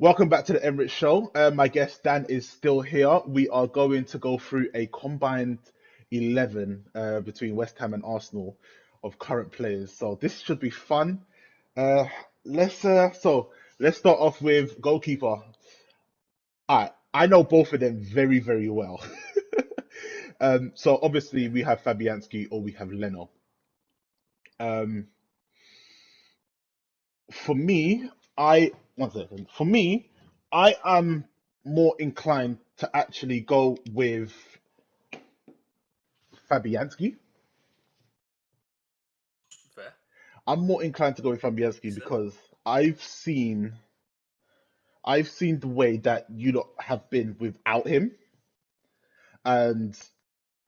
Welcome back to the Emirates Show. My guest Dan is still here. We are going to go through a combined 11 between West Ham and Arsenal of current players. So this should be fun. Uh, let's start off with goalkeeper. I know both of them very, very well. So obviously Yeah, we have Fabianski or we have Leno. Um, for me, I one second. For me, I am more inclined to actually go with Fabianski. fair, I'm more inclined to go with Fabianski decent. because I've seen the way that you lot have been without him, and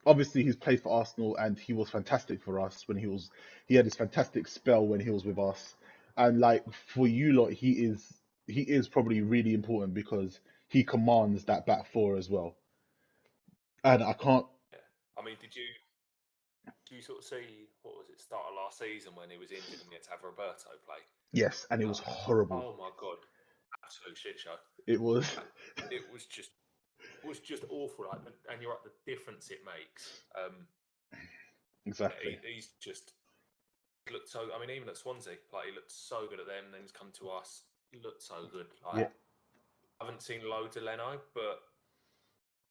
obviously he's played for Arsenal and he was fantastic for us when he had this fantastic spell when he was with us, and like for you lot, he is probably really important because he commands that back four as well, and I can't. Yeah. I mean, did you sort of see what was it start of last season when he was injured and we had to have Roberto play? Yes, and it was Oh, horrible. oh my god, absolute shit show. It was Uh, It was just awful. Like, and you're right, the difference it makes. exactly. He's just looked so. I mean, even at Swansea, like he looked so good at them. Then he's come to us. He looked so good. Like Yeah, I haven't seen loads of Leno, but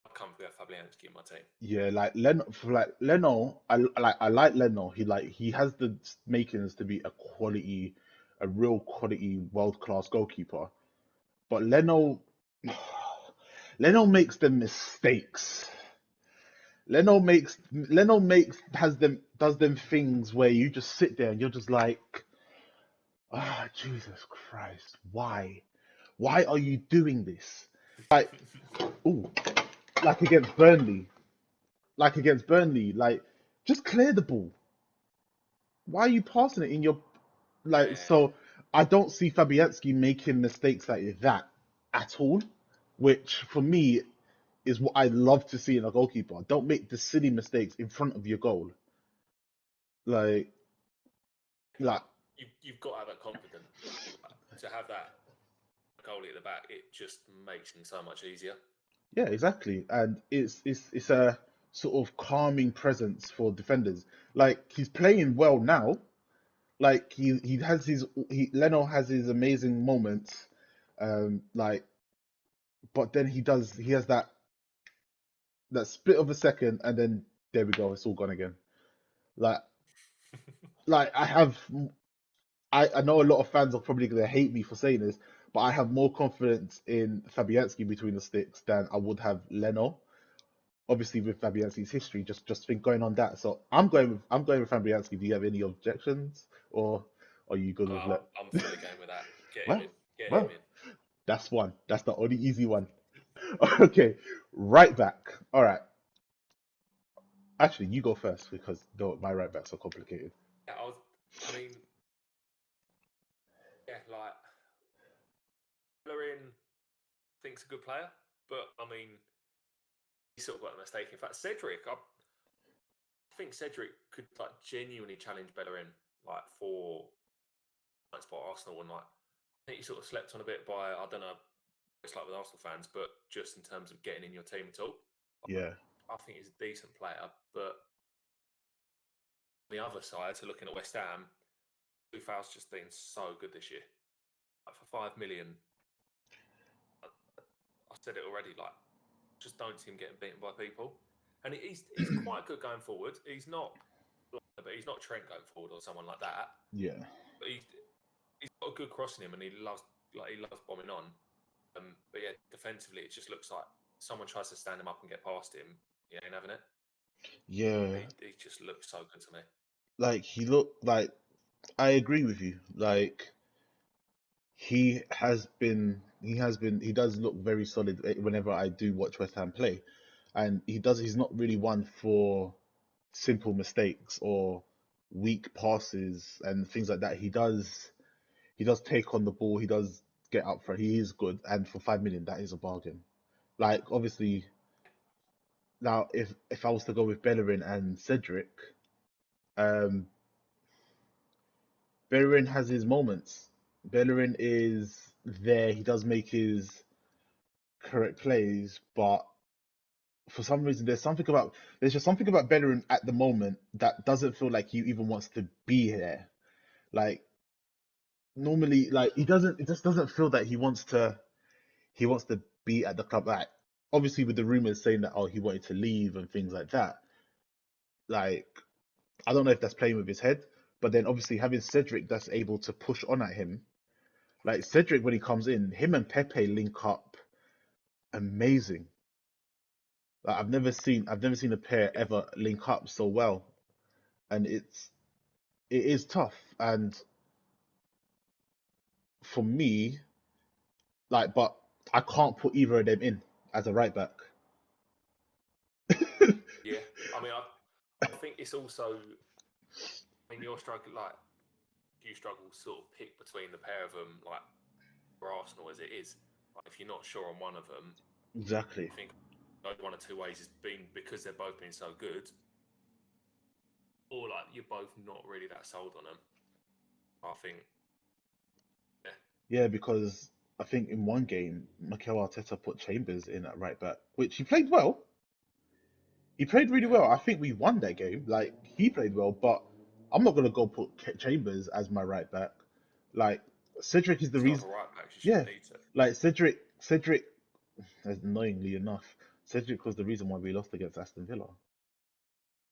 I come with Fabianski in my team. yeah. Leno, I like Leno. He has the makings to be a real quality, world class goalkeeper. But Leno makes them mistakes. Leno makes has them does them things where you just sit there and you're just like, Jesus Christ, why? Why are you doing this? Like, ooh, like against Burnley, like just clear the ball. Why are you passing it in your like? Yeah, So I don't see Fabianski making mistakes like that at all, which for me is what I love to see in a goalkeeper. Don't make the silly mistakes in front of your goal. Like, like like you've got to have that confidence. To have that goalie at the back, it just makes things so much easier. yeah, exactly. And it's a sort of calming presence for defenders. Like he's playing well now. Like Leno has his amazing moments. Like, but then he has that split of a second, and then there we go, it's all gone again. Like, like I know a lot of fans are probably gonna hate me for saying this, but I have more confidence in Fabianski between the sticks than I would have Leno. Obviously, with Fabianski's history, just think going on that. So I'm going with Fabianski. Do you have any objections, or are you good with I'm, let? I'm fully game with that. Get him Well, in. Get him well, in. that's one. That's the only easy one. Okay, right back. All right. Actually, you go first because my right backs are complicated. Yeah, I mean, yeah, like Bellerin thinks a good player, but I mean, he sort of got a mistake. In fact, I think Cedric could like genuinely challenge Bellerin like for like spot Arsenal and like I think he sort of slept on a bit by I don't know what it's like with Arsenal fans, but just in terms of getting in your team at all, Yeah, I think he's a decent player. But on the other side, so looking at West Ham, Tuchel's just been so good this year. Like for 5 million, I, I said it already. Like just don't see him getting beaten by people, and he's quite good going forward. But he's not Trent going forward or someone like that. yeah, But he's got a good crossing him, and he loves bombing on. But yeah, defensively, it just looks like someone tries to stand him up and get past him. He ain't having it. yeah. He just looks so good to me. Like he looked like I agree with you. Like he does look very solid whenever I do watch West Ham play, and he's not really one for simple mistakes or weak passes and things like that. He does take on the ball. He does get up front. He is good, and for 5 million, that is a bargain. Like obviously, now if I was to go with Bellerin and Cedric, um, Bellerin has his moments. Bellerin is there. He does make his correct plays, but for some reason, there's just something about Bellerin at the moment that doesn't feel like he even wants to be here. Like normally, like he doesn't. It just doesn't feel that he wants to. He wants to be at the club. Like obviously, with the rumors saying that he wanted to leave and things like that. Like I don't know if that's playing with his head, but then obviously having Cedric that's able to push on at him. Like Cedric when he comes in, him and Pepe link up amazing. Like I've never seen a pair Yeah, ever link up so well, and it is tough. And for me, like, but I can't put either of them in as a right back. yeah. I mean, I think it's also. I mean, you're struggling like you struggle to sort of pick between the pair of them, like for Arsenal as it is. Like, if you're not sure on one of them, Exactly. I think one or two ways has been because they've both been so good, or like you're both not really that sold on them. I think, yeah, Yeah, because I think in one game, Mikel Arteta put Chambers in at right back, which he played well. He played really yeah. well. I think we won that game. Like he played well, but I'm not gonna go put Chambers as my right back. Like Cedric is the It's like reason. a right back, you Yeah, shouldn't need to. like Cedric, annoyingly enough, Cedric was the reason why we lost against Aston Villa.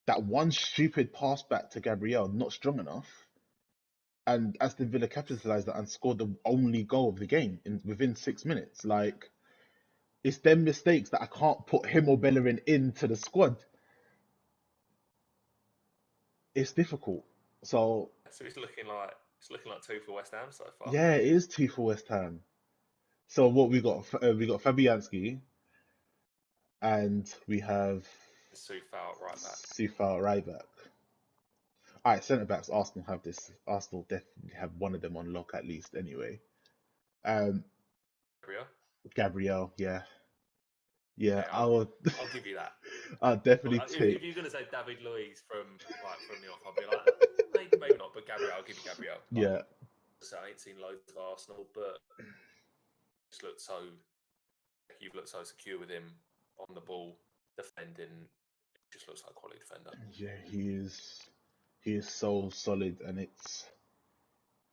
That one stupid pass back to Gabriel, not strong enough, and Aston Villa capitalized that and scored the only goal of the game in within 6 minutes. Like it's them mistakes that I can't put him or Bellerin into the squad. It's difficult. So So it's looking like two for West Ham so far. yeah, it is two for West Ham. So what we got? We got Fabianski, and we have Sufal right back. Sifal right back. All right, centre backs. Arsenal have this. Arsenal definitely have one of them on lock at least. Anyway, um, Gabriel. Gabriel. Yeah, yeah. Yeah, I would. I'll give you that. I'll Well, definitely if take. you're gonna say David Luiz from the off, I'll be like, maybe not. But Gabriel, I'll give you Gabriel. Like, Yeah, so I ain't seen loads of Arsenal, but just looked so. You've looked so secure with him on the ball, defending. Just looks like a quality defender. yeah. He is. He is so solid, and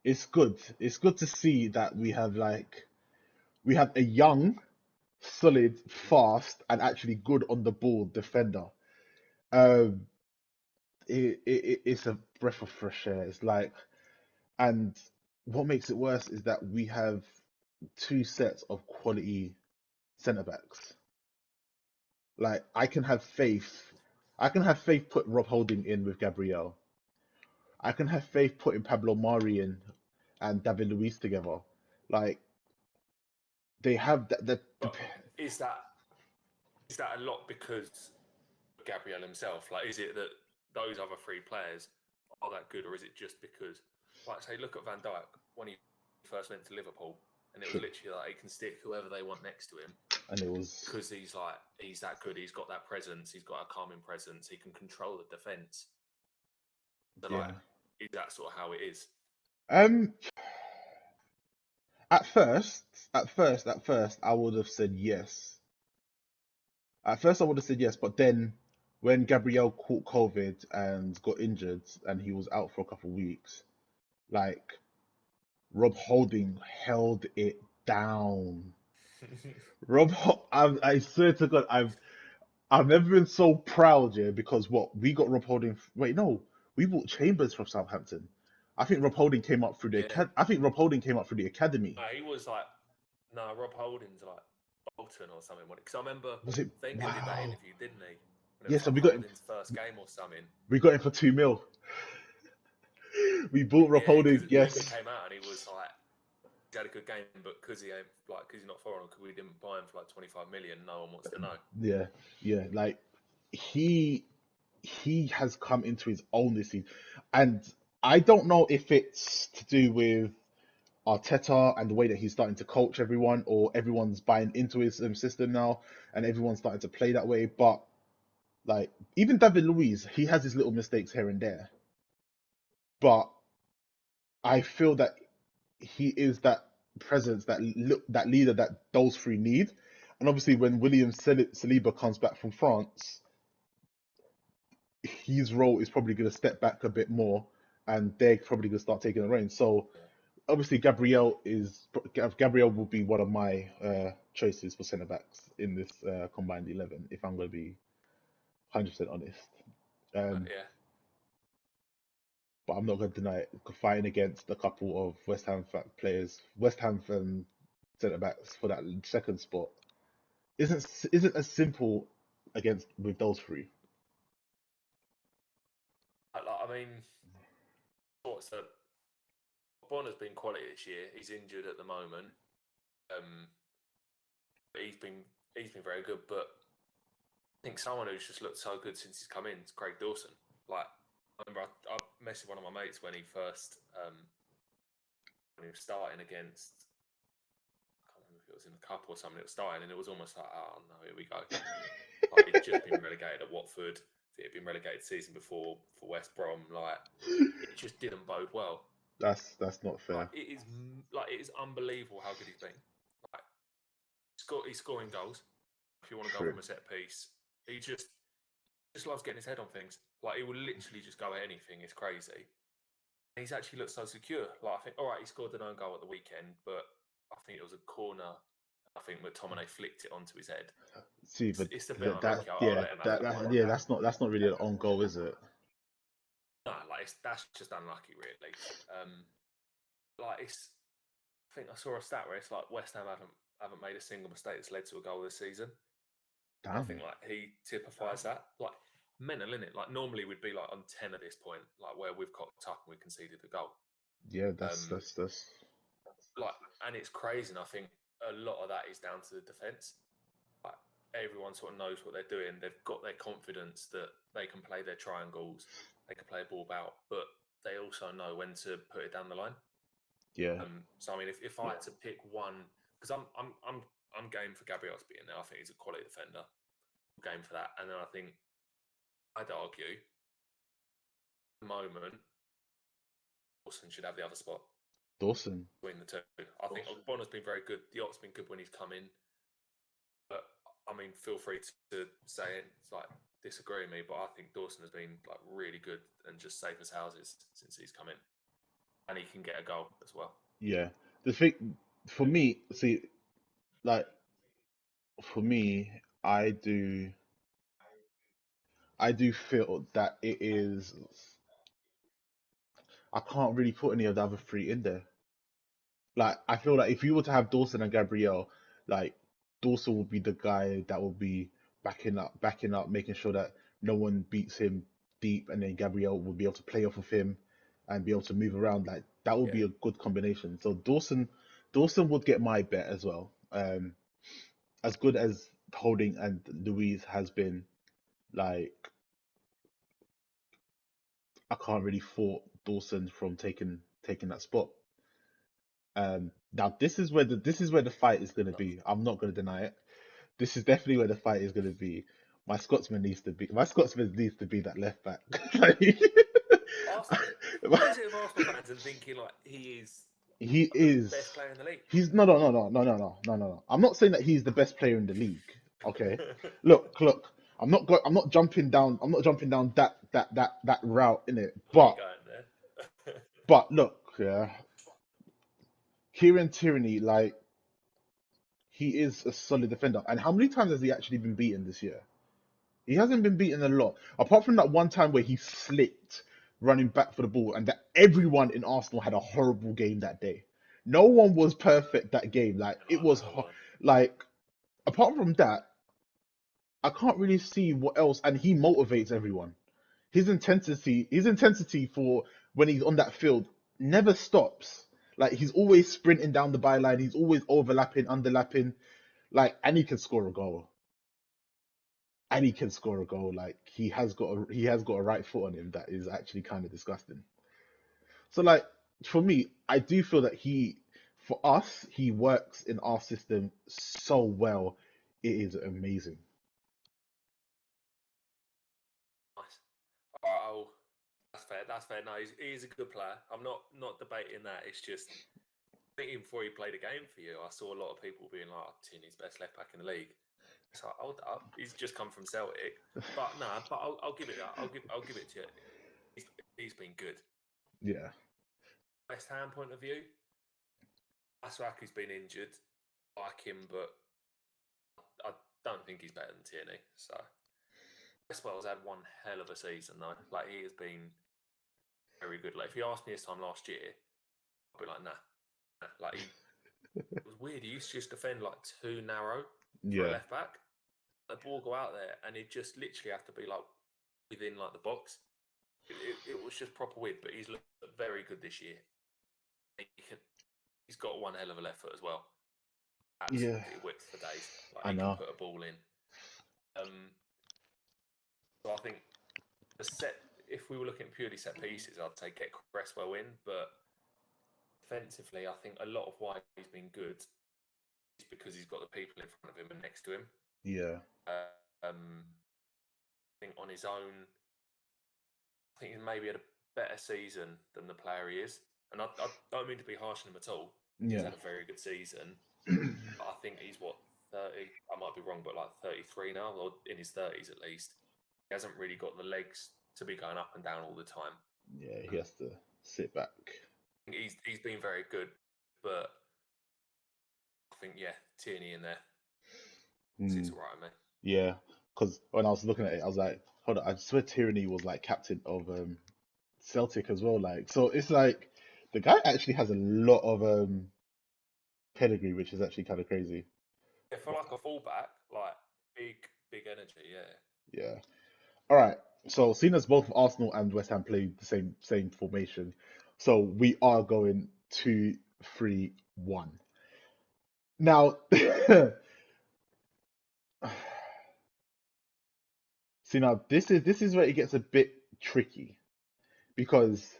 it's good. It's good to see that we have a young, solid, fast, and actually good on the ball defender. Um, it's a breath of fresh air. It's like, and what makes it worse is that we have two sets of quality centre backs. Like I can have faith. I can have faith put Rob Holding in with Gabriel. I can have faith putting Pablo Mari in and David Luiz together. Like they have But is that is that a lot because of Gabriel himself? Like, is it that those other three players are that good, or is it just because, like, say, look at Van Dijk when he first went to Liverpool, and it was literally like he can stick whoever they want next to him and it was because he's that good. He's got that presence. He's got a calming presence. He can control the defense. So, like, yeah. is that sort of how it is? Um, at first, at first, I would have said yes. At first, I would have said yes, but then when Gabriel caught COVID and got injured and he was out for a couple of weeks, like Rob Holding held it down. I swear to God, I've never been so proud, yeah, because what we got Rob Holding. Wait, no, we bought Chambers from Southampton. I think Rob Holding came up through the Yeah. I think Rob Holding came up through the academy. He was like, no, Rob Holding's like Bolton or something. Because I remember Was it? Wenger did that Wow. interview, didn't he? And it Yeah, was so like we got him. Holding's first game or something. We got him for 2 mil. We bought Rob Yeah, because Holding. Wenger Yes. came out and he was like, he had a good game, but because he's not foreign, because we didn't buy him for like 25 million, no one wants to know. Yeah. Yeah. Like he he has come into his own this season, and I don't know if it's to do with Arteta and the way that he's starting to coach everyone, or everyone's buying into his system now, and everyone's starting to play that way. But like even David Luiz, he has his little mistakes here and there, but I feel that he is that. presence, that leader that those three need. And obviously, when William Saliba comes back from France, his role is probably going to step back a bit more, and they're probably going to start taking the reins. So Yeah. obviously, Gabriel will be one of my choices for centre backs in this combined 11. If I'm going to be 100% honest. Um, Yeah. but I'm not going to deny it. Fighting against a couple of West Ham centre backs for that second spot isn't as simple against with those three. I mean, what's the Bonner's been quality this year. He's injured at the moment. But he's been very good. But I think someone who's just looked so good since he's come in is Craig Dawson. Like I remember I messaged one of my mates when he first when he was starting against, I can't remember if it was in the cup or something. It was starting, and it was almost like, oh no, here we go. Like he'd just been relegated at Watford. He had been relegated the season before for West Brom. Like it just didn't bode well. That's not fair. Like it is unbelievable how good he's been. Like he's scoring goals. If you want to go True. from a set piece, he just loves getting his head on things. Like he will literally just go at anything. It's crazy. And he's actually looked so secure. Like I think, all right, he scored an own goal at the weekend, but I think it was a corner. I think McTominay flicked it onto his head. See, but It's a bit that unlucky. I'll yeah let him have that, that that one. yeah that's not really an on goal, is it? No, like that's just unlucky, really. Like it's. I think I saw a stat where it's like West Ham haven't made a single mistake that's led to a goal this season. I Damn. think like he typifies that. Like mental, innit? Like normally we'd be like on 10 at this point, like where we've cocked up and we conceded a goal. Yeah, Um, that's like, and it's crazy. And I think a lot of that is down to the defence. Like everyone sort of knows what they're doing. They've got their confidence that they can play their triangles, they can play a ball about, but they also know when to put it down the line. yeah. So I mean, if I had to pick one, because I'm game for Gabriel to be in there. I think he's a quality defender. I'm game for that, and then I think I'd argue at the moment Dawson should have the other spot Dawson. between the two. I think Bonner's been very good. Diop's been good when he's come in, but I mean, feel free to say it. It's like disagree with me, but I think Dawson has been like really good and just safe as houses since he's come in, and he can get a goal as well. Yeah. The thing for me, see, like for me, I do feel that it is. I can't really put any of the other three in there. Like I feel like if you were to have Dawson and Gabriel, like Dawson will be the guy that will be backing up, making sure that no one beats him deep, and then Gabriel will be able to play off of him and be able to move around. Like that would Yeah, be a good combination. So Dawson would get my bet as well. As good as Holding and Louise has been, like I can't really fault Dawson from taking that spot. Now this is where the fight is going to no. be. I'm not going to deny it. This is definitely where the fight is going to be. My Scotsman needs to be that left back. Like, Arsenal. What is it with Arsenal fans and thinking like he is he the is. best player in the league? He's no. I'm not saying that he's the best player in the league. Okay, look. I'm not jumping down. I'm not jumping down that route in it. Where are you going there? But look, yeah, Kieran Tierney, like he is a solid defender. And how many times has he actually been beaten this year? He hasn't been beaten a lot, apart from that one time where he slipped running back for the ball, and that everyone in Arsenal had a horrible game that day. No one was perfect that game. Like it was No one. like apart from that, I can't really see what else. And he motivates everyone. His intensity for when he's on that field never stops. Like he's always sprinting down the byline. He's always overlapping, underlapping. Like and he can score a goal. And he can score a goal. Like he has got a right foot on him that is actually kind of disgusting. So like for me, I do feel that for us, he works in our system so well. It is amazing. Nice. Oh, that's fair. That's fair. No, he is a good player. I'm not debating that. It's just think even before he played a game for you, I saw a lot of people being like, Tierney's best left back in the league. It's like, hold up, he's just come from Celtic. But no, but I'll give it that. I'll give it to you. He's been good. Yeah. West Ham point of view, Masuaku's been injured. I like him, but I don't think he's better than Tierney. So Cresswell's had one hell of a season though. Like he has been very good. Like if you asked me this time last year, I'd be like, nah. Like it was weird. He used to just defend like too narrow for a Yeah. left back. The ball go out there, and it just literally have to be like within like the box. It was just proper weird. But he's looked very good this year. He's got one hell of a left foot as well. Yeah. Absolutely whipped for days. Like I he can know. put a ball in. So I think if we were looking at purely set pieces, I'd say get Cresswell in. But defensively, I think a lot of why he's been good is because he's got the people in front of him and next to him. Yeah. I think on his own, I think he's maybe had a better season than the player he is. And I don't mean to be harsh on him at all. He's Yeah. had a very good season. But I think he's 30? I might be wrong, but like 33 now, or in his 30s at least. He hasn't really got the legs to be going up and down all the time. Yeah, he has to sit back. He's been very good, but I think Tierney in there sits all right with me. Yeah, because when I was looking at it, I was like, hold on, I swear Tyranny was like captain of Celtic as well. Like, so it's like the guy actually has a lot of pedigree, which is actually kind of crazy. Yeah, for like a fullback, like big energy. Yeah. All right. So seeing as both Arsenal and West Ham played the same formation, so we are going 2-3-1. Now, see now this is where it gets a bit tricky because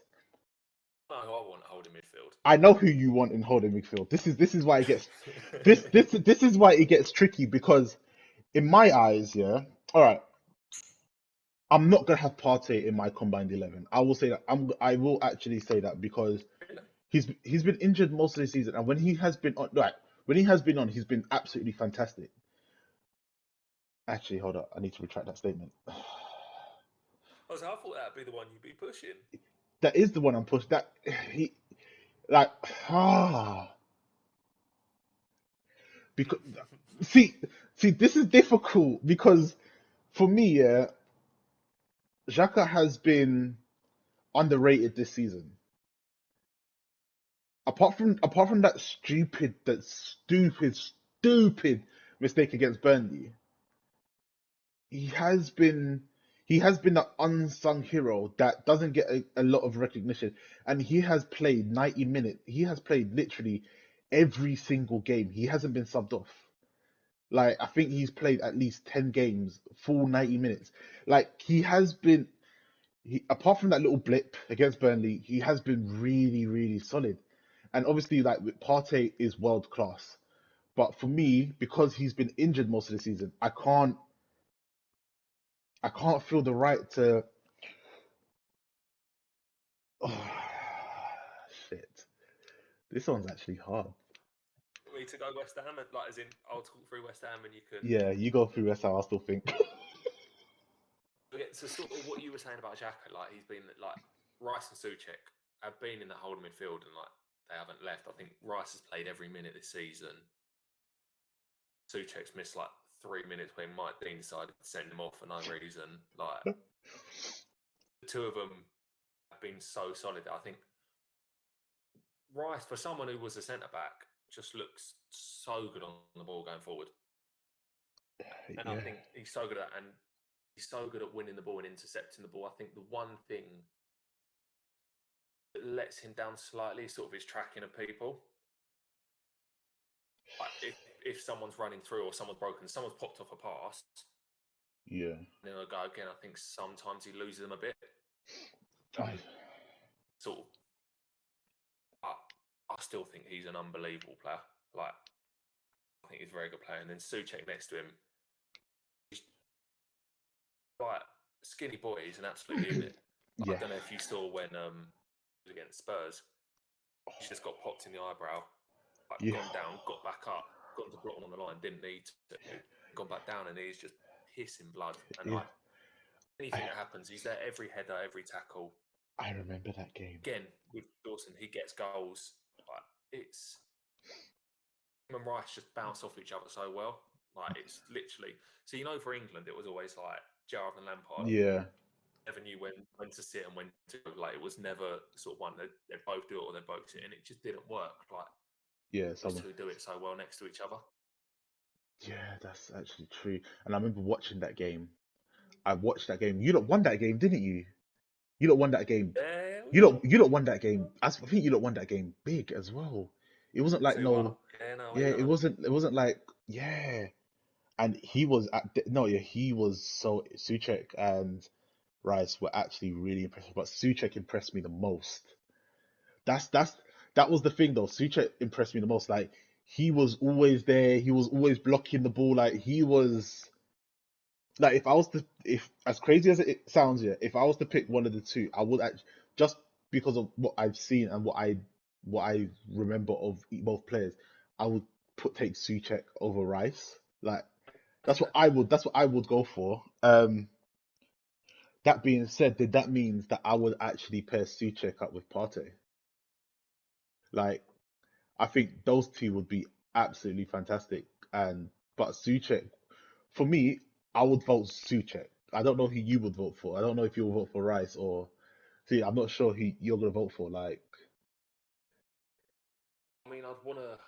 I know who I want holding midfield. I know who you want in holding midfield. This is why it gets this is why it gets tricky because in my eyes, yeah. All right, I'm not gonna have Partey in my combined 11. I will say that I will actually say that because Really? he's been injured most of the season, and when he has been on, right, when he has been on, he's been absolutely fantastic. Actually, hold up, I need to retract that statement. I thought that'd be the one you'd be pushing. That is the one I'm pushing. That he like because see this is difficult because for me, yeah, Xhaka has been underrated this season. Apart from that stupid mistake against Burnley, he has been he has been an unsung hero that doesn't get a lot of recognition, and he has played 90 minutes. He has played literally every single game. He hasn't been subbed off. Like I think he's played at least 10 games, full 90 minutes. Like he has been apart from that little blip against Burnley, he has been really, really solid. And obviously, like Partey is world class. But for me, because he's been injured most of the season, I can't feel the right to. Oh, shit. This one's actually hard. Me to go West Ham, and like as in I'll talk through West Ham, and you can Yeah, you go through West Ham, I still think. get to sort of what you were saying about Xhaka. Like he's been like Rice and Souček have been in the holding midfield, and like they haven't left. I think Rice has played every minute this season. Souček's missed like 3 minutes when Mike Dean decided to send him off for no reason. Like the two of them have been so solid. I think Rice, for someone who was a centre back, just looks so good on the ball going forward. And I Yeah, think he's so good at that, and he's so good at winning the ball and intercepting the ball. I think the one thing that lets him down slightly is sort of his tracking of people. Like if someone's running through or someone's popped off a pass, yeah. and then I go again. I think sometimes he loses them a bit. I, Sort of, but I still think he's an unbelievable player. Like I think he's a very good player. And then Souček next to him, he's like skinny boy. He's an absolute unit. I yeah. don't know if you saw when against Spurs, he just got popped in the eyebrow. like Yeah, gone down, got back up, gone to block him on the line, didn't need to, gone back down, and he's just pissing blood. And yeah. like anything I that happens, he's there every header, every tackle. I remember that game. Again with Dawson, he gets goals. Like it's him and Rice just bounce off each other so well. Like it's literally so for England it was always like Gerrard and Lampard Yeah, never knew when to sit and when to go. Like it was never sort of one they both do it or they both sit, and it just didn't work. Like yeah. those Someone. two do it so well next to each other. Yeah, that's actually true. And I remember watching that game. I watched that game. You lot won that game, didn't you? You lot won that game. Yeah, You lot won that game. I think you lot won that game big as well. It wasn't like 2-1. no, Yeah, no, we yeah. won It them. wasn't. It wasn't like yeah. And he was no, yeah. He was so Suchek and Rice were actually really impressive, but Suchek impressed me the most. That's that was the thing though. Suchek impressed me the most. Like he was always there. He was always blocking the ball. Like he was like if I was to if as crazy as it sounds, yeah, if I was to pick one of the two, I would actually just because of what I've seen and what I remember of both players, I would take Suchek over Rice. Like that's what I would go for. That being said, did that means that I would actually pair Suchek up with Partey? Like I think those two would be absolutely fantastic. And but Suchek, for me, I would vote Suchek. I don't know who you would vote for. I don't know if you'll vote for Rice or see. I'm not sure who you're gonna vote for. Like, I mean, I'd want to.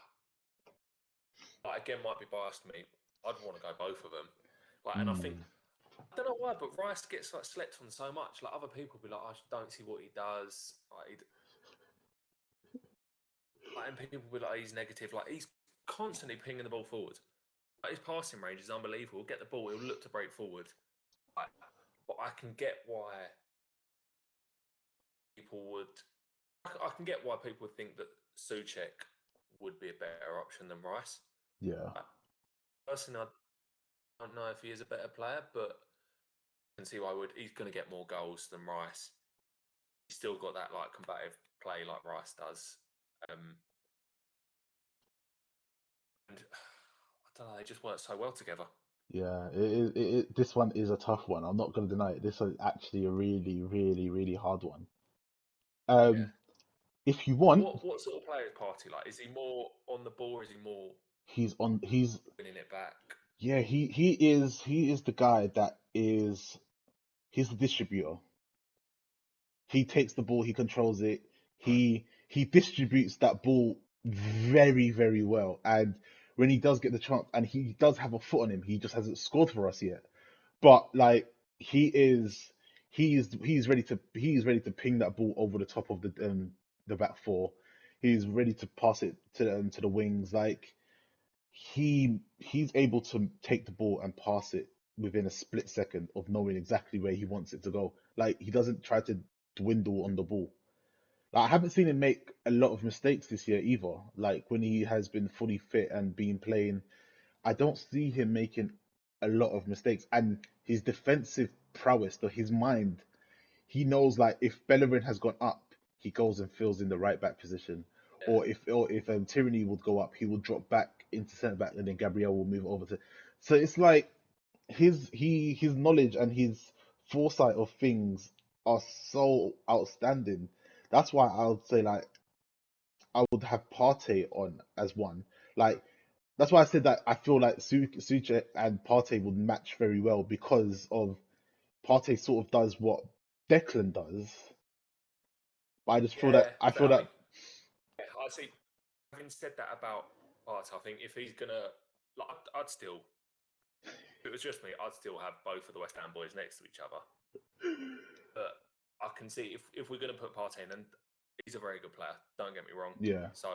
Like, again, might be biased to me. I'd want to go both of them. Like, and I think mm, I don't know why, but Rice gets like slept on so much. Like other people be like, I just don't see what he does. And people be like, he's negative. Like he's constantly pinging the ball forward. Like, his passing range is unbelievable. He'll get the ball, he'll look to break forward. Like, but I can get why people would. I can get why people would think that Suchek would be a better option than Rice. yeah, Like, personally, I don't know if he is a better player, but I can see why would. He's going to get more goals than Rice. He's still got that like combative play like Rice does. And I don't know, they just work so well together. yeah. This one is a tough one. I'm not gonna deny it. This is actually a really, really, really hard one. Yeah. Um, if you want, What sort of player is Party like? Is he more on the ball or is he more he's on. He's winning it back? yeah. He is the guy that is. He's the distributor. He takes the ball, he controls it, Right. he distributes that ball very, very well. And when he does get the chance, and he does have a foot on him, he just hasn't scored for us yet. But like he's ready to ping that ball over the top of the back four. He's ready to pass it to the wings. Like he's able to take the ball and pass it within a split second of knowing exactly where he wants it to go. Like he doesn't try to dwindle on the ball. Like, I haven't seen him make a lot of mistakes this year either. Like when he has been fully fit and been playing, I don't see him making a lot of mistakes. And his defensive prowess, or his mind, he knows like if Bellerin has gone up, he goes and fills in the right back position. Yeah. Or if Tyranny would go up, he will drop back into centre back, and then Gabriel will move over to. So it's like his knowledge and his foresight of things are so outstanding. That's why I would say like I would have Partey on as one. Like that's why I said that I feel like Suchet and Partey would match very well because of Partey sort of does what Declan does. But I just feel Yeah, that I feel I that mean, yeah, I see. Having said that about Art, I think if he's gonna, like, I'd still, if it was just me, I'd still have both of the West Ham boys next to each other. But I can see if we're gonna put Partey in, and he's a very good player. Don't get me wrong. yeah, So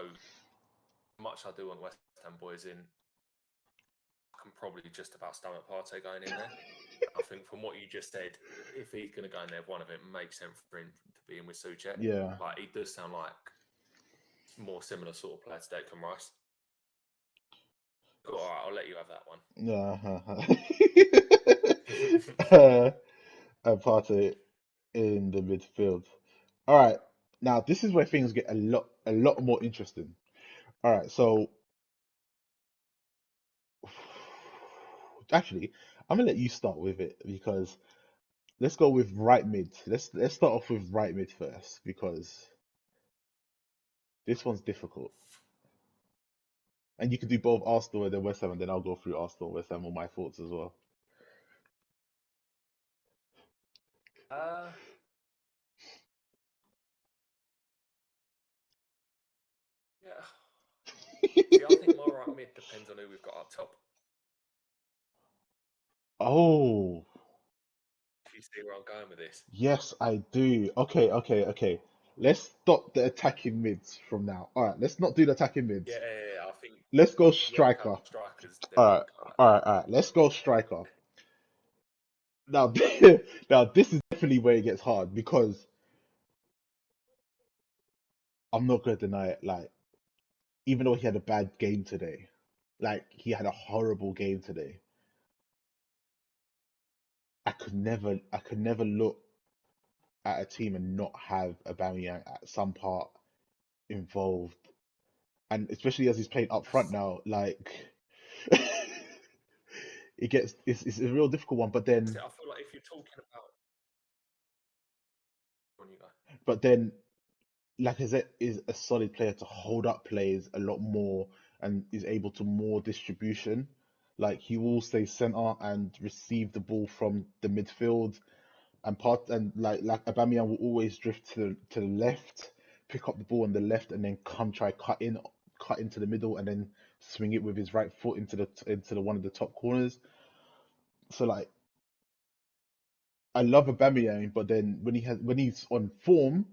much I do want West Ham boys in, I can probably just about stomach Partey going in there. I think from what you just said, if he's going to go in there, one of it makes sense for him to be in with Suchek. yeah. Like he does sound like more similar sort of player to Declan Rice. Cool, all right, I'll let you have that one. No, and Partey in the midfield. All right, now this is where things get a lot more interesting. All right, so actually, I'm gonna let you start with it because let's go with right mid. Let's start off with right mid first because this one's difficult. And you can do both Arsenal and then West Ham, and then I'll go through Arsenal and West Ham on my thoughts as well. Uh, yeah. See, I think my right mid depends on who we've got up top. Oh, If you see where I'm going with this. yes, I do. Okay. Let's stop the attacking mids from now. All right, let's not do the attacking mids. Yeah. I think Let's go like World Cup striker. strikers, they're All big. right, all right. Let's go striker. Now, now this is definitely where it gets hard because I'm not gonna deny it. Like, even though he had a bad game today, like he had a horrible game today, I could never look at a team and not have Aubameyang at some part involved, and especially as he's playing up front now, like it's a real difficult one. I feel like if you're talking about, when you go, But then Lacazette is a solid player to hold up plays a lot more and is able to more distribution. Like he will stay center and receive the ball from the midfield and like Aubameyang will always drift to the left, pick up the ball on the left and then come try cut into the middle and then swing it with his right foot into the one of the top corners. So like I love Aubameyang, but then when he's on form,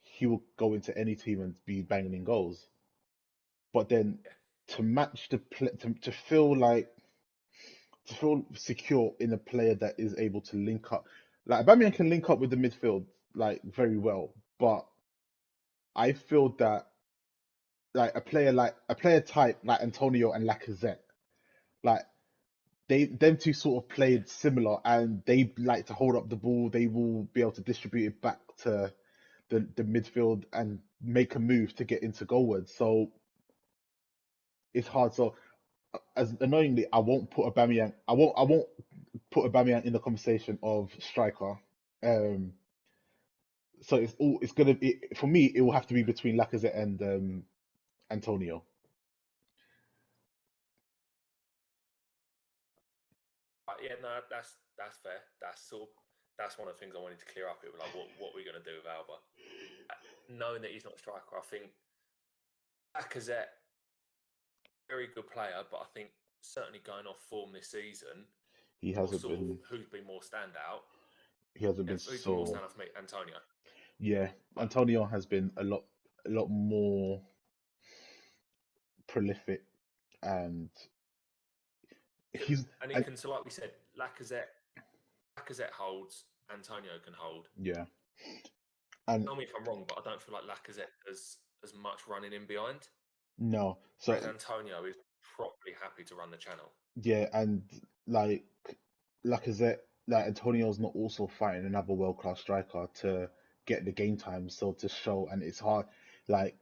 he will go into any team and be banging in goals. But then yeah, to match the play, to feel secure in a player that is able to link up, like Aubameyang can link up with the midfield like very well, but I feel that like a player type like Antonio and Lacazette, like them two sort of yeah, played similar, and they like to hold up the ball. They will be able to distribute it back to the midfield and make a move to get into goalwards. So it's hard. So as annoyingly, I won't put Aubameyang. I won't put Aubameyang in the conversation of striker. Um, so it's gonna be for me. It will have to be between Lacazette and Antonio. yeah. No, that's fair. That's one of the things I wanted to clear up. It was like, what we're going to do with Alba, knowing that he's not a striker. I think Lacazette, very good player, but I think certainly going off form this season, He or hasn't sort of been. who's been more standout. He hasn't Yeah, been who's been more so. standout for me? Antonio. Yeah, But Antonio has been a lot more prolific, and he's and he and can. So like we said, Lacazette holds. Antonio can hold. yeah, and Tell me if I'm wrong, but I don't feel like Lacazette does as much running in behind. no, Whereas so Antonio is probably happy to run the channel. yeah, and like Lacazette, like Antonio's not also fighting another world class striker to get the game time, so to show, and it's hard. Like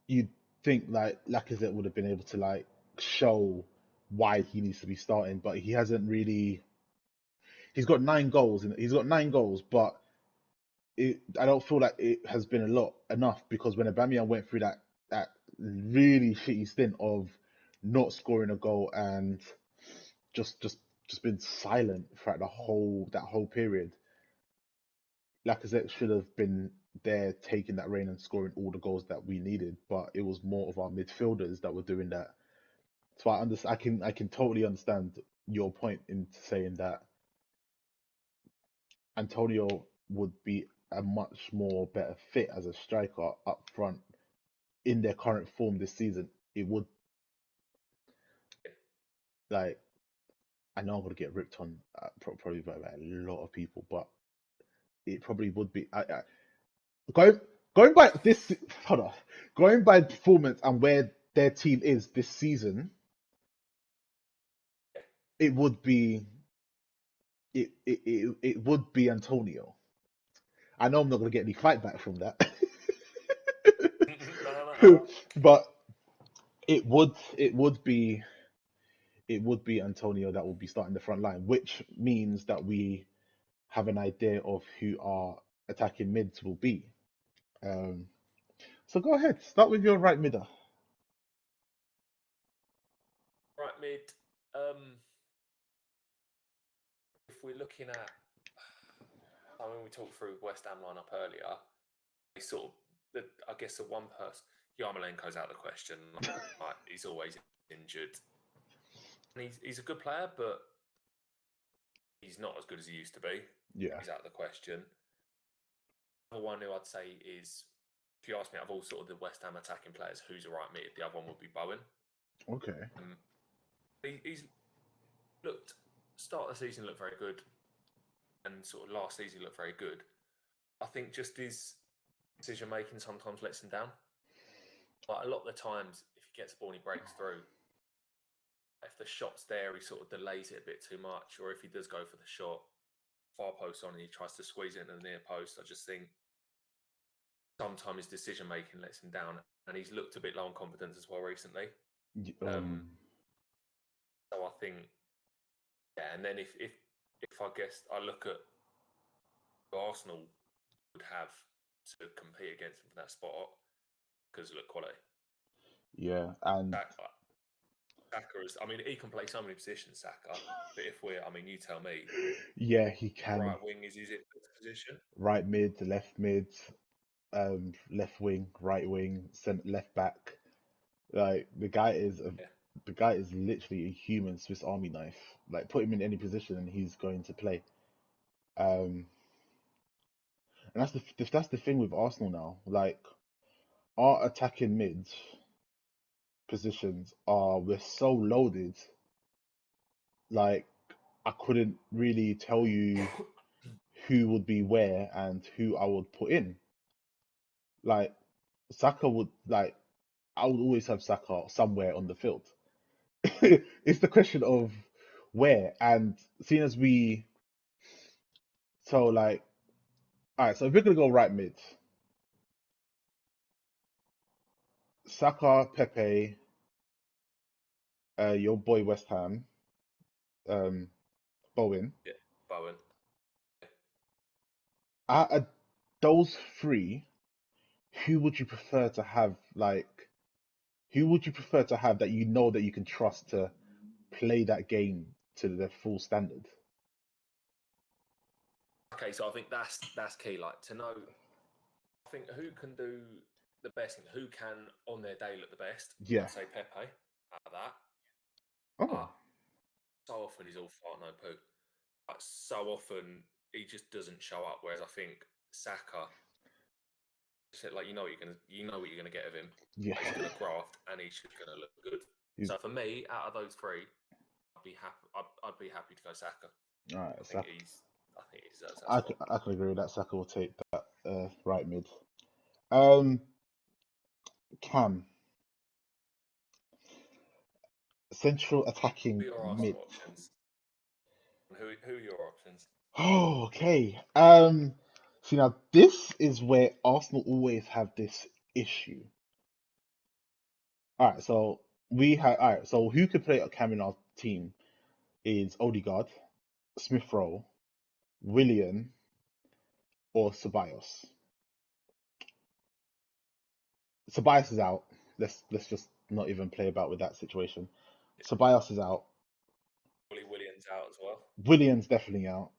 you'd think like Lacazette would have been able to like show why he needs to be starting, but he hasn't really. He's got 9 goals, and he's got 9 goals, but I don't feel like it has been enough because when Aubameyang went through that really shitty stint of not scoring a goal and just just just been silent throughout that whole period. Lacazette should have been there taking that reign and scoring all the goals that we needed, but it was more of our midfielders that were doing that. So I can totally understand your point in saying that Antonio would be a much more better fit as a striker up front in their current form this season. It would like I know I'm gonna get ripped on probably by a lot of people, but it probably would be. Going going by this hold on, going by performance and where their team is this season, it would be it would be Antonio. I know I'm not gonna get any fight back from that, No. but it would be Antonio that will be starting the front line, which means that we have an idea of who our attacking mids will be. Um, so go ahead, start with your right midder. Right mid. Um, if we're looking at, I mean, we talked through West Ham lineup earlier. It's sort of I guess the one person, Yarmolenko's out of the question. Like, he's always injured, and he's a good player, but he's not as good as he used to be. Yeah. He's out of the question. The other one who I'd say is, if you ask me, out of all sort of the West Ham attacking players, who's a right mid? The other one would be Bowen. Okay. He's looked start of the season looked very good, and sort of last season looked very good. I think just his decision making sometimes lets him down. Like a lot of the times, if he gets the ball and he breaks through, if the shot's there, he sort of delays it a bit too much, or if he does go for the shot, far post on, and he tries to squeeze it into the near post. I just think sometimes his decision making lets him down, and he's looked a bit low on confidence as well recently. Y- Um, Um. so I think, yeah. And then if I guess I look at who Arsenal would have to compete against him for that spot, because look, quality. Yeah. And Saka is. I mean, he can play so many positions, Saka. But if we're, I mean, you tell me, yeah, he can. right wing is his position. Right mid, left wing, right wing, left back. Like Yeah. the guy is literally a human Swiss Army knife. Like put him in any position and he's going to play. Um, and that's the thing with Arsenal now. Like our attacking mid positions we're so loaded. Like I couldn't really tell you who would be where and who I would put in. Like Saka would like I would always have Saka somewhere on the field. It's the question of where and seeing as we so like all right, so if we're gonna go right mid, Saka, Pepe, your boy West Ham, um, Bowen. Yeah. Bowen. Yeah. Out of those three, who would you prefer to have? Like, who would you prefer to have that you know that you can trust to play that game to their full standard? Okay, so I think that's key. Like to know, I think who can do the best thing, who can on their day look the best. Yeah. I'd say Pepe out of that. Oh, But so often he's all fart no poo. Like so often he just doesn't show up. Whereas I think Saka, like you know what you're gonna get of him. yeah. He's gonna graft and he's just gonna look good. He's So for me, out of those three, I'd be happy. I'd be happy to go Saka. all right. Saka. I think he deserves that spot. I can agree with that. Saka will take that right mid. Um, Cam, central Who attacking are your mid. Arsenal options? And who are your options? Oh, okay. See now this is where Arsenal always have this issue. All right, so we have all right. So who could play a Cam in our team is Odegaard, Smith Rowe, Willian, or Ceballos. Ceballos is out. Let's just not even play about with that situation. Ceballos is out. Williams out as well. Willian's definitely out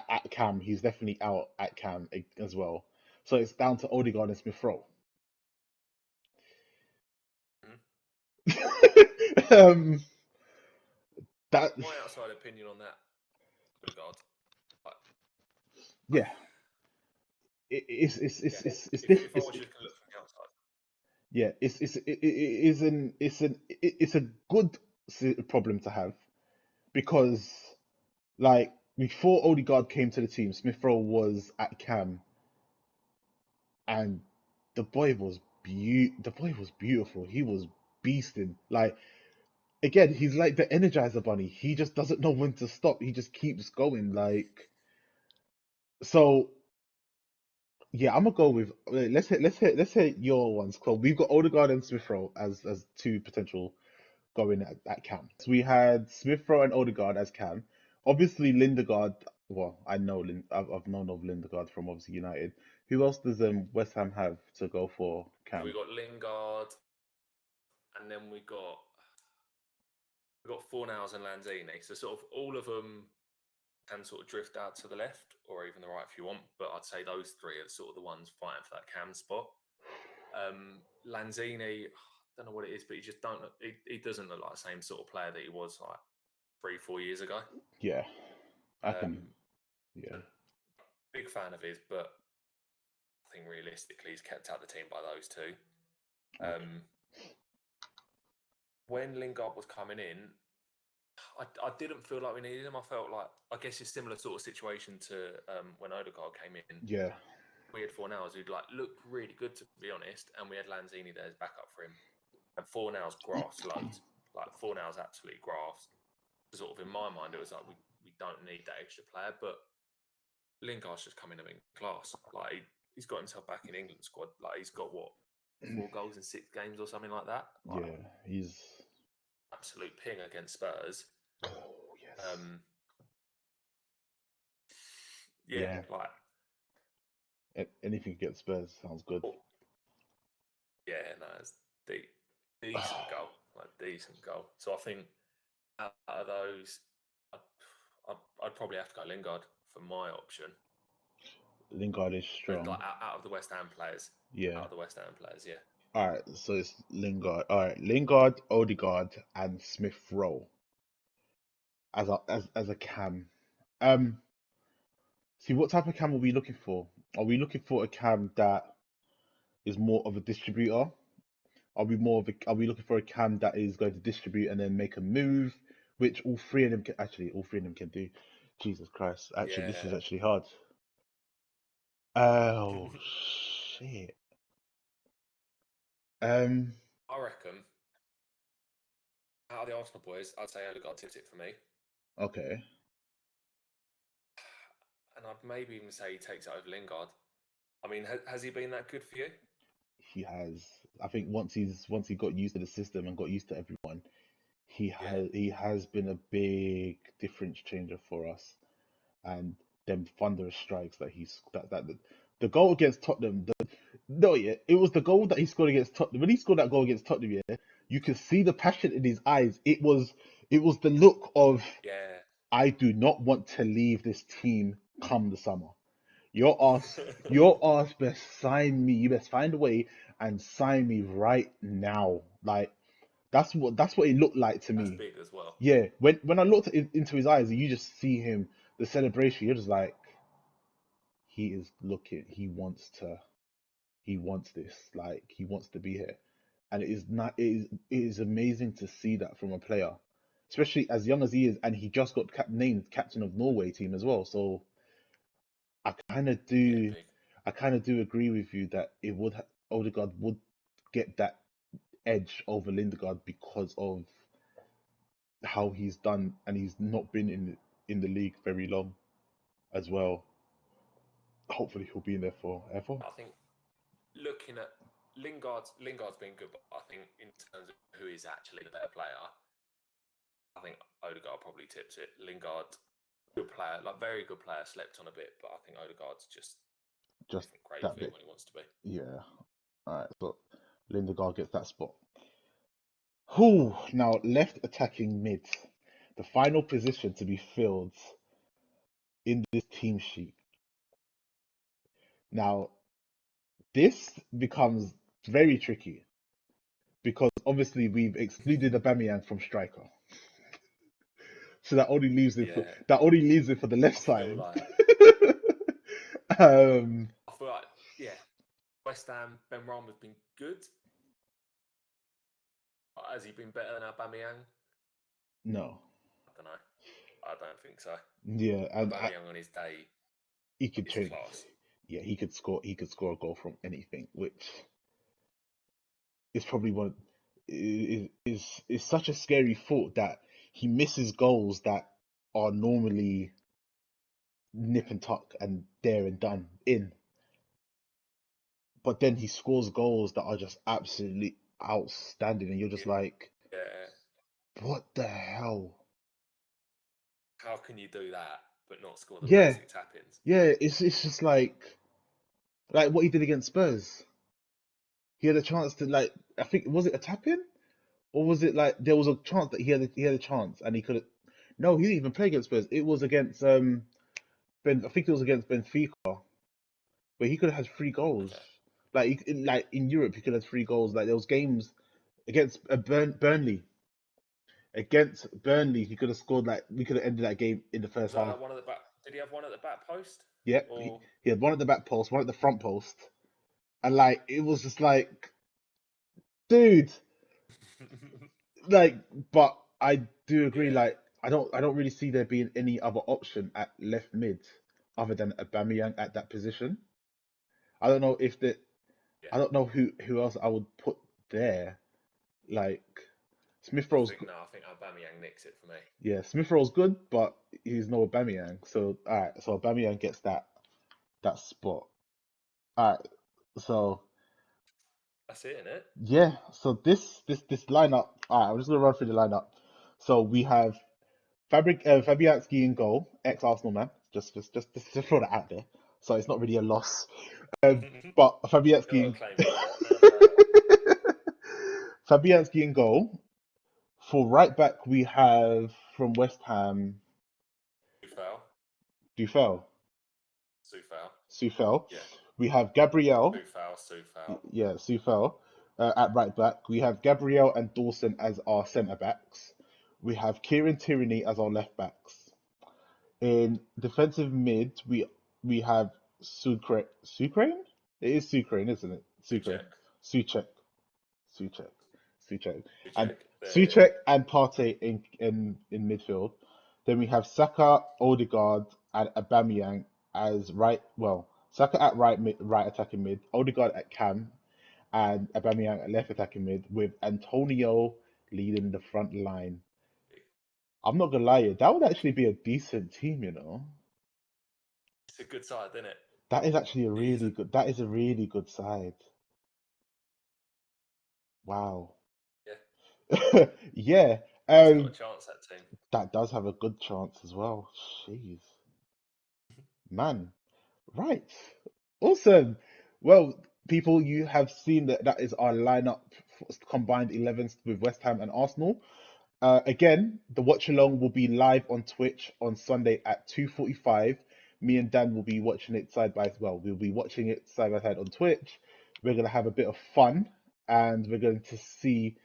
at Cam. He's definitely out at Cam as well. So it's down to Odegaard and Smith Rowe. Mhm. um, that My outside opinion on that regard, like, yeah, yeah. it's If I it's was just going to look from the outside, yeah, it's a good problem to have because like before Odegaard came to the team, Smith Rowe was at Cam and the boy was beautiful. He was beasting. Like again, he's like the Energizer Bunny. He just doesn't know when to stop. He just keeps going. Like so, Yeah, I'm gonna go with let's hit your ones. Cool. We've got Odegaard and Smith Rowe as two potential going at cam. So we had Smith Rowe and Odegaard as cam. Obviously Lindegaard. Well, I know I've known of Lindegaard from obviously United. Who else does West Ham have to go for Yeah, we cam? got Lingard, and then we got Fornals and Lanzini. So sort of all of them can sort of drift out to the left or even the right if you want. But I'd say those three are sort of the ones fighting for that cam spot. Lanzini, I don't know what it is, but he just don't. He doesn't look like the same sort of player that he was like 3, 4 years ago. Yeah, I can. Um, Yeah, big fan of his, but I think realistically he's kept out the team by those two. okay. When Lingard was coming in, I didn't feel like we needed him. I felt like, I guess, a similar sort of situation to when Odegaard came in. Yeah, We had Fornals who'd like looked really good, to be honest, and we had Lanzini there as backup for him. And Fornals grasped loads. Like Fornals absolutely grasped. Sort of in my mind, it was like we don't need that extra player, but Lingard's just coming in class. Like he's got himself back in England squad. Like he's got what, 4 goals in 6 games or something like that. Like yeah. He's. absolute ping against Spurs. Oh yes. Um, yeah, Yeah. like Anything against Spurs sounds good. oh, yeah, no, it's decent goal, like decent goal. So I think out of those, I'd probably have to go Lingard for my option. Lingard is But strong. like out of the West Ham players, Yeah. yeah. All right. So it's Lingard. All right. Lingard, Odegaard, and Smith Rowe as a cam. Um. See, what type of cam are we looking for? Are we looking for a cam that is more of a distributor? Are we looking for a cam that is going to distribute and then make a move, which all three of them can actually all three of them can do. Jesus Christ. Actually, this is Yeah, actually hard. Oh shit. Um I reckon out of the Arsenal boys, I'd say Odegaard tips it for me, okay. and I'd maybe even say he takes it over Lingard. I mean, has he been that good for you? He has, I think once he got used to the system and got used to everyone, Yeah, he has been a big difference changer for us. And them thunderous strikes that the goal against Tottenham, no, yeah, it was the goal that he scored against Tottenham. When he scored that goal against Tottenhm, yeah, you could see the passion in his eyes. It was the look of, yeah. I do not want to leave this team come the summer. Your ass best sign me. You best find a way and sign me right now. Like that's what it looked like to That's me. big as well. Yeah, when I looked into his eyes, you just see him, the celebration. You're just like, he is looking. He wants this. Like he wants to be here, and it is not. It is amazing to see that from a player, especially as young as he is, and he just got named captain of Norway team as well. So I kind of Yeah, do, big. I kind of do agree with you that Odegaard would get that edge over Lindegaard because of how he's done, and he's not been in the league very long as well. Hopefully, he'll be in there forever. I think looking at Lingard's been good, but I think in terms of who is actually the better player, I think Odegaard probably tips it. Lingard, good player, like very good player, slept on a bit, but I think Odegaard's just Just different grade that of it bit. when he wants to be. Yeah. All right. So Lindegaard gets that spot. Who now left attacking mid, the final position to be filled in this team sheet. Now this becomes very tricky because obviously we've excluded Aubameyang from striker, so Yeah, that only leaves it for the left I feel side. like um, I feel like yeah, West Ham Ben Rama's been good. Has he been better than Aubameyang? no, I don't know. I don't think so. yeah, and Aubameyang on his day he could is change. class. Yeah, he could score. He could score a goal from anything, which is probably one is such a scary thought that he misses goals that are normally nip and tuck and there and done in. but then he scores goals that are just absolutely outstanding, and you're just like, Yeah. what the hell? How can you do that but not score the Yeah, basic tap-ins? yeah, it's just like what he did against Spurs. He had a chance to like, I think, was it a tap in, or was it like there was a chance that he had a chance and he could have. No, he didn't even play against Spurs. It was against Ben. I think it was against Benfica, where he could have had 3 goals. Okay. Like in Europe, he could have had 3 goals. Like there was games against Burnley. Against Burnley, he could have scored, like we could have ended that game in the first Was that half. like one at the back? Did he have one at the back post? Yep, Or he had one at the back post, one at the front post, and like it was just like, dude, like. But I do agree. yeah, Like I don't really see there being any other option at left mid other than Aubameyang at that position. I don't know if the yeah. I don't know who else I would put there. Like Smith I Rowe's think no, I think Aubameyang nicks it for me. yeah, Smith Rowe's good, but he's no Aubameyang. So all right, so Aubameyang gets that spot. All right, so That's it, isn't it? yeah, so this lineup. All right, I'm just gonna run through the lineup. So we have Fabianski in goal, ex-Arsenal man. Just throw that out there. So it's not really a loss. But You Fabianski gotta claim credit. No doubt about Fabianski in goal. For right back, we have from West Ham it. Sufal. Dufel, Sufal. Sufel. Yeah. We have Gabriel, Sufal. Sufal. yeah, Sufel at right back. We have Gabriel and Dawson as our centre backs. We have Kieran Tierney as our left backs. In defensive mid, we have Sucrane? It is Sucrane, isn't it? Sucrane. Suchek. Suchek. Suchek. Suchek. And Suchek. Suchek and Partey in midfield. Then we have Saka, Odegaard, and Aubameyang as right. Well, Saka at right attacking mid, Odegaard at cam, and Aubameyang at left attacking mid, with Antonio leading the front line. I'm not gonna lie, that would actually be a decent team, you know. It's a good side, isn't it? That is actually a It is a really good. That is a really good side. Wow. yeah. Yeah. It's got a chance that team. That does have a good chance as well. Jeez, man. Right. Awesome. Well, people, you have seen that that is our lineup for combined 11s with West Ham and Arsenal. Again, the watch along will be live on Twitch on Sunday at 2:45. Me and Dan will be watching it side by well, we'll be watching it side by side on Twitch. We're gonna have a bit of fun and we're going to see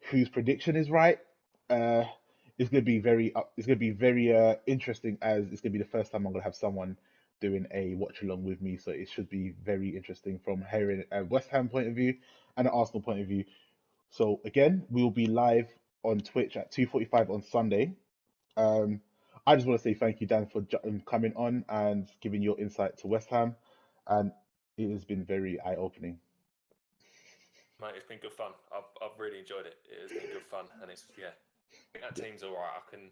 whose prediction is right. Uh, it's gonna be it's gonna be very interesting as it's gonna be the first time I'm gonna have someone doing a watch along with me. So it should be very interesting from hearing a West Ham point of view and an Arsenal point of view. So again, we'll be live on Twitch at 2:45 on Sunday. Um, I just want to say thank you, Dan, for coming on and giving your insight to West Ham, and it has been very eye-opening. Mate, it's been good fun. I've really enjoyed it. It has been good fun, and it's yeah. I think that team's all right. I can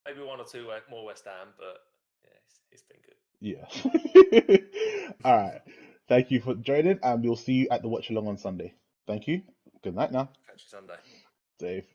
maybe one or two more West Ham, but yeah, it's been good. Yeah. All right. Thank you for joining, and we'll see you at the watch along on Sunday. Thank you. Good night now. Catch you Sunday. Safe.